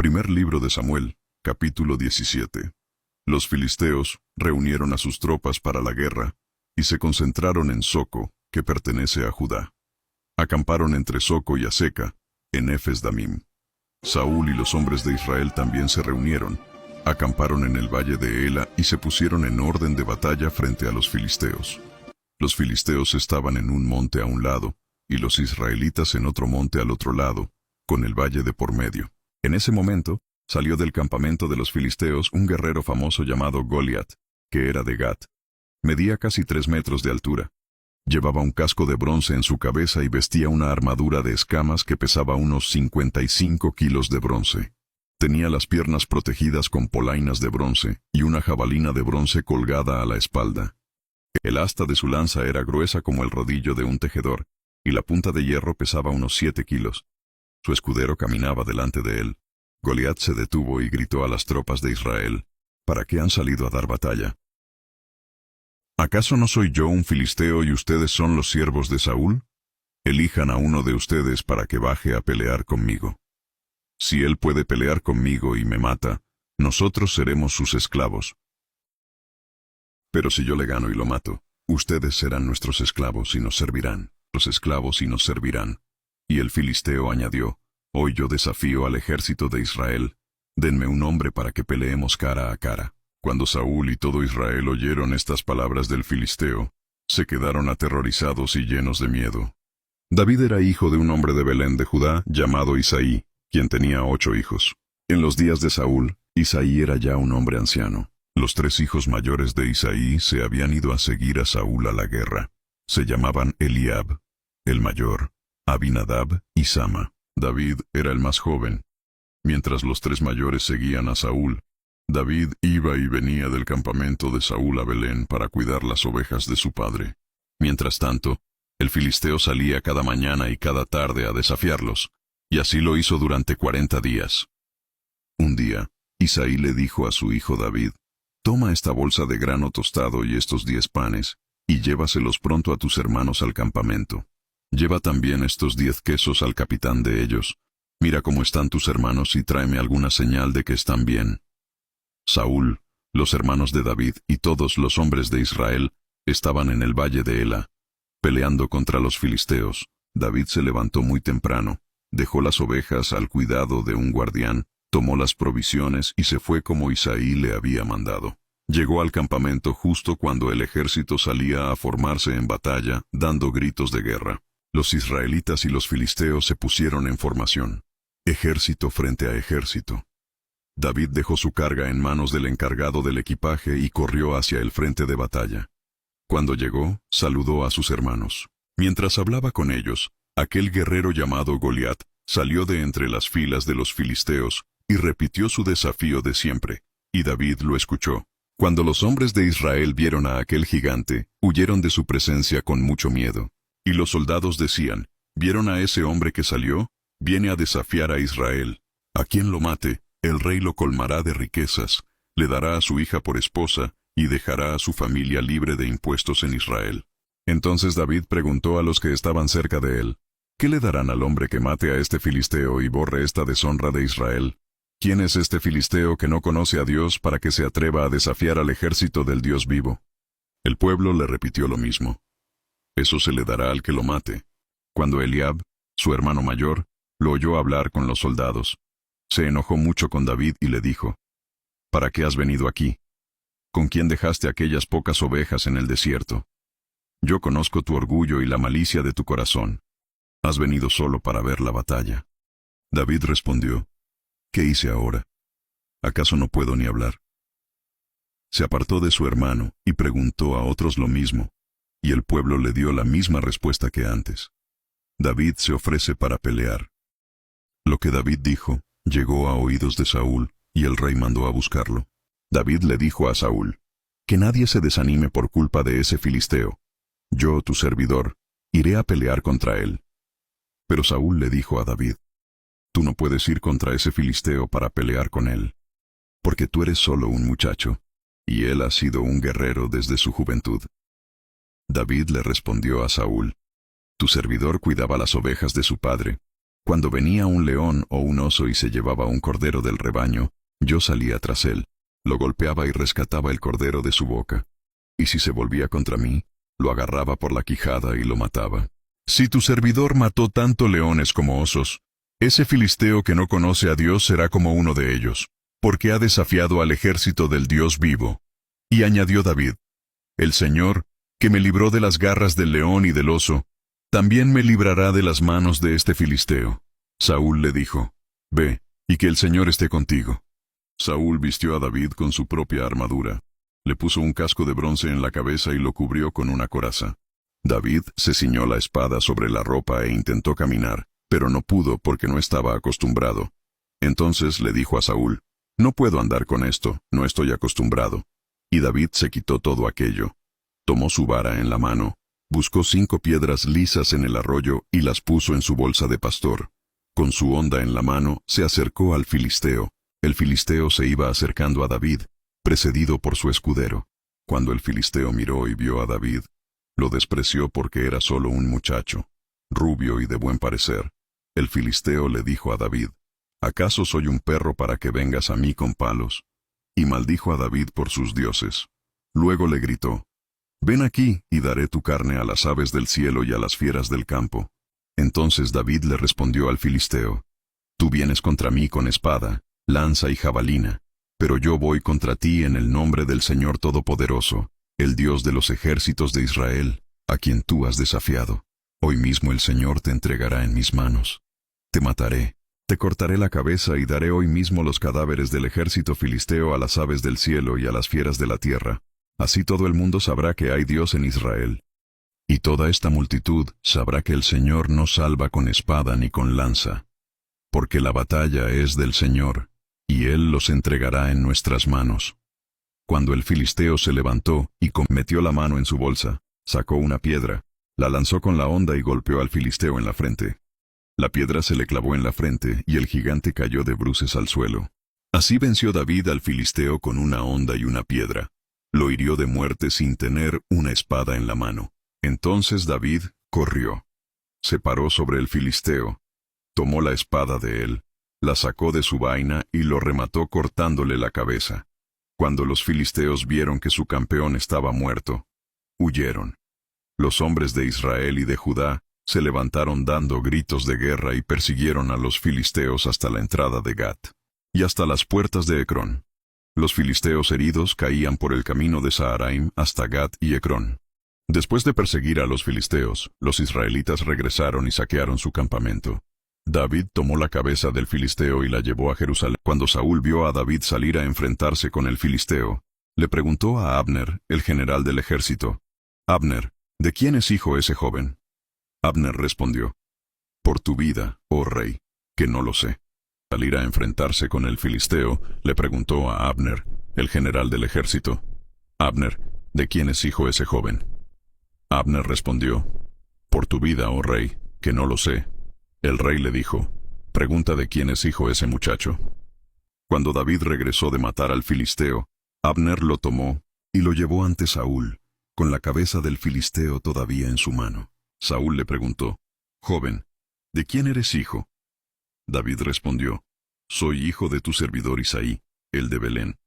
Primer libro de Samuel, capítulo 17. Los filisteos reunieron a sus tropas para la guerra y se concentraron en Soco, que pertenece a Judá. Acamparon entre Soco y Aseca, en Efes-Damim. Saúl y los hombres de Israel también se reunieron, acamparon en el valle de Ela y se pusieron en orden de batalla frente a los filisteos. Los filisteos estaban en un monte a un lado, y los israelitas en otro monte al otro lado, con el valle de por medio. En ese momento, salió del campamento de los filisteos un guerrero famoso llamado Goliat, que era de Gat. Medía casi 3 metros de altura. Llevaba un casco de bronce en su cabeza y vestía una armadura de escamas que pesaba unos 55 kilos de bronce. Tenía las piernas protegidas con polainas de bronce y una jabalina de bronce colgada a la espalda. El asta de su lanza era gruesa como el rodillo de un tejedor, y la punta de hierro pesaba unos 7 kilos. Su escudero caminaba delante de él. Goliat se detuvo y gritó a las tropas de Israel: ¿Para qué han salido a dar batalla? ¿Acaso no soy yo un filisteo y ustedes son los siervos de Saúl? Elijan a uno de ustedes para que baje a pelear conmigo. Si él puede pelear conmigo y me mata, nosotros seremos sus esclavos. Pero si yo le gano y lo mato, ustedes serán nuestros esclavos y nos servirán, los esclavos y nos servirán. Y el filisteo añadió: Hoy yo desafío al ejército de Israel, denme un hombre para que peleemos cara a cara. Cuando Saúl y todo Israel oyeron estas palabras del filisteo, se quedaron aterrorizados y llenos de miedo. David era hijo de un hombre de Belén de Judá llamado Isaí, quien tenía 8 hijos. En los días de Saúl, Isaí era ya un hombre anciano. Los 3 hijos mayores de Isaí se habían ido a seguir a Saúl a la guerra. Se llamaban Eliab, el mayor, Abinadab y Sama. David era el más joven. Mientras los 3 mayores seguían a Saúl, David iba y venía del campamento de Saúl a Belén para cuidar las ovejas de su padre. Mientras tanto, el filisteo salía cada mañana y cada tarde a desafiarlos, y así lo hizo durante 40 días. Un día, Isaí le dijo a su hijo David: Toma esta bolsa de grano tostado y estos 10 panes, y llévaselos pronto a tus hermanos al campamento. Lleva también estos 10 quesos al capitán de ellos. Mira cómo están tus hermanos y tráeme alguna señal de que están bien. Saúl, los hermanos de David y todos los hombres de Israel estaban en el valle de Ela, peleando contra los filisteos. David se levantó muy temprano, dejó las ovejas al cuidado de un guardián, tomó las provisiones y se fue como Isaí le había mandado. Llegó al campamento justo cuando el ejército salía a formarse en batalla, dando gritos de guerra. Los israelitas y los filisteos se pusieron en formación, ejército frente a ejército. David dejó su carga en manos del encargado del equipaje y corrió hacia el frente de batalla. Cuando llegó, saludó a sus hermanos. Mientras hablaba con ellos, aquel guerrero llamado Goliat salió de entre las filas de los filisteos y repitió su desafío de siempre, y David lo escuchó. Cuando los hombres de Israel vieron a aquel gigante, huyeron de su presencia con mucho miedo. Y los soldados decían: ¿Vieron a ese hombre que salió? Viene a desafiar a Israel. A quien lo mate, el rey lo colmará de riquezas, le dará a su hija por esposa, y dejará a su familia libre de impuestos en Israel. Entonces David preguntó a los que estaban cerca de él: ¿Qué le darán al hombre que mate a este filisteo y borre esta deshonra de Israel? ¿Quién es este filisteo que no conoce a Dios para que se atreva a desafiar al ejército del Dios vivo? El pueblo le repitió lo mismo: Eso se le dará al que lo mate. Cuando Eliab, su hermano mayor, lo oyó hablar con los soldados, se enojó mucho con David y le dijo: ¿Para qué has venido aquí? ¿Con quién dejaste aquellas pocas ovejas en el desierto? Yo conozco tu orgullo y la malicia de tu corazón. Has venido solo para ver la batalla. David respondió: ¿Qué hice ahora? ¿Acaso no puedo ni hablar? Se apartó de su hermano y preguntó a otros lo mismo, y el pueblo le dio la misma respuesta que antes. David se ofrece para pelear. Lo que David dijo llegó a oídos de Saúl, y el rey mandó a buscarlo. David le dijo a Saúl: Que nadie se desanime por culpa de ese filisteo. Yo, tu servidor, iré a pelear contra él. Pero Saúl le dijo a David: Tú no puedes ir contra ese filisteo para pelear con él, porque tú eres solo un muchacho, y él ha sido un guerrero desde su juventud. David le respondió a Saúl: Tu servidor cuidaba las ovejas de su padre, Cuando venía un león o un oso y se llevaba un cordero del rebaño, yo salía tras él, lo golpeaba y rescataba el cordero de su boca. Y si se volvía contra mí, lo agarraba por la quijada y lo mataba. Si tu servidor mató tanto leones como osos, ese filisteo que no conoce a Dios será como uno de ellos, porque ha desafiado al ejército del Dios vivo. Y añadió David: El Señor, que me libró de las garras del león y del oso, también me librará de las manos de este filisteo. Saúl le dijo: Ve, y que el Señor esté contigo. Saúl vistió a David con su propia armadura. Le puso un casco de bronce en la cabeza y lo cubrió con una coraza. David se ciñó la espada sobre la ropa e intentó caminar, pero no pudo porque no estaba acostumbrado. Entonces le dijo a Saúl: No puedo andar con esto, no estoy acostumbrado. Y David se quitó todo aquello. Tomó su vara en la mano, buscó 5 piedras lisas en el arroyo y las puso en su bolsa de pastor. Con su honda en la mano, se acercó al filisteo. El filisteo se iba acercando a David, precedido por su escudero. Cuando el filisteo miró y vio a David, lo despreció porque era solo un muchacho, rubio y de buen parecer. El filisteo le dijo a David: ¿Acaso soy un perro para que vengas a mí con palos? Y maldijo a David por sus dioses. Luego le gritó: Ven aquí, y daré tu carne a las aves del cielo y a las fieras del campo. Entonces David le respondió al filisteo: Tú vienes contra mí con espada, lanza y jabalina, pero yo voy contra ti en el nombre del Señor Todopoderoso, el Dios de los ejércitos de Israel, a quien tú has desafiado. Hoy mismo el Señor te entregará en mis manos. Te mataré, te cortaré la cabeza y daré hoy mismo los cadáveres del ejército filisteo a las aves del cielo y a las fieras de la tierra. Así todo el mundo sabrá que hay Dios en Israel. Y toda esta multitud sabrá que el Señor no salva con espada ni con lanza, porque la batalla es del Señor, y Él los entregará en nuestras manos. Cuando el filisteo se levantó y metió la mano en su bolsa, sacó una piedra, la lanzó con la honda y golpeó al filisteo en la frente. La piedra se le clavó en la frente y el gigante cayó de bruces al suelo. Así venció David al filisteo con una honda y una piedra. Lo hirió de muerte sin tener una espada en la mano. Entonces David corrió. Se paró sobre el filisteo, tomó la espada de él, la sacó de su vaina y lo remató cortándole la cabeza. Cuando los filisteos vieron que su campeón estaba muerto, huyeron. Los hombres de Israel y de Judá se levantaron dando gritos de guerra y persiguieron a los filisteos hasta la entrada de Gat y hasta las puertas de Ecrón. Los filisteos heridos caían por el camino de Saharaim hasta Gat y Ecrón. Después de perseguir a los filisteos, los israelitas regresaron y saquearon su campamento. David tomó la cabeza del filisteo y la llevó a Jerusalén. Cuando Saúl vio a David salir a enfrentarse con el filisteo, le preguntó a Abner, el general del ejército: Abner, ¿de quién es hijo ese joven? Abner respondió: Por tu vida, oh rey, que no lo sé. Salir a enfrentarse con el filisteo, le preguntó a Abner, el general del ejército: Abner, ¿de quién es hijo ese joven? Abner respondió: Por tu vida, oh rey, que no lo sé. El rey le dijo: Pregunta de quién es hijo ese muchacho. Cuando David regresó de matar al filisteo, Abner lo tomó y lo llevó ante Saúl, con la cabeza del filisteo todavía en su mano. Saúl le preguntó: Joven, ¿de quién eres hijo? David respondió: Soy hijo de tu servidor Isaí, el de Belén.